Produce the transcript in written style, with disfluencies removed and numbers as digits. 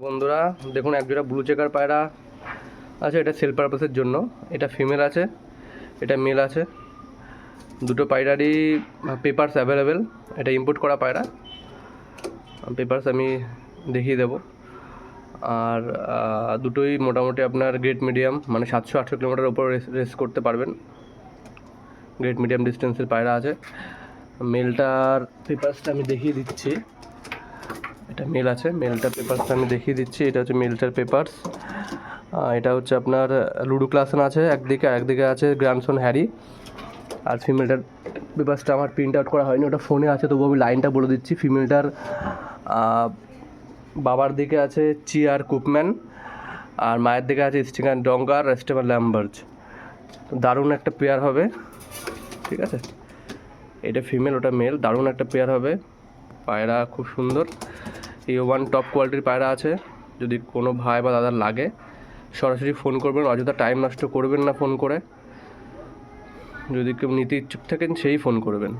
বন্ধুরা দেখুন, একজোড়া ব্লু চেকার পায়রা আছে। এটা সেল পারপাসের জন্য। এটা ফিমেল আছে, এটা মেল আছে। দুটো পায়রারই পেপারস অ্যাভেলেবেল। এটা ইম্পোর্ট করা পায়রা। পেপারস আমি দেখিয়ে দেব। আর দুটোই মোটামুটি আপনার গ্রেড মিডিয়াম, মানে 700-800 কিলোমিটার ওপর রেস করতে পারবেন। গ্রেড মিডিয়াম ডিস্টেন্সের পায়রা আছে। মেলটার পেপারসটা আমি দেখিয়ে দিচ্ছি। এটা মেল আছে, মেলটার পেপারসটা আমি দেখিয়ে দিচ্ছি। এটা হচ্ছে মেলটার পেপারস। এটা হচ্ছে আপনার লুডো ক্লাসন আছে একদিকে, একদিকে আছে গ্র্যান্ডসন হ্যারি। আর ফিমেলটার পেপারসটা আমার প্রিন্ট আউট করা হয়নি, ওটা ফোনে আছে, তবু আমি লাইনটা বলে দিচ্ছি। ফিমেলটার বাবার দিকে আছে চিয়ার কুপম্যান, আর মায়ের দিকে আছে স্টিগান ডঙ্গার স্টেবার ল্যাম্বার্জ। দারুণ একটা পেয়ার হবে, ঠিক আছে। এটা ফিমেল, ওটা মেল, দারুণ একটা পেয়ার হবে। পায়রা খুব সুন্দর। A1 টপ কোয়ালিটির পায়রা আছে। যদি কোনো ভাই বা দাদার লাগে সরাসরি ফোন করবেন, অযথা টাইম নষ্ট করবেন না ফোন করে। যদি কেউ নিতে ইচ্ছুক থাকেন সেই ফোন করবেন।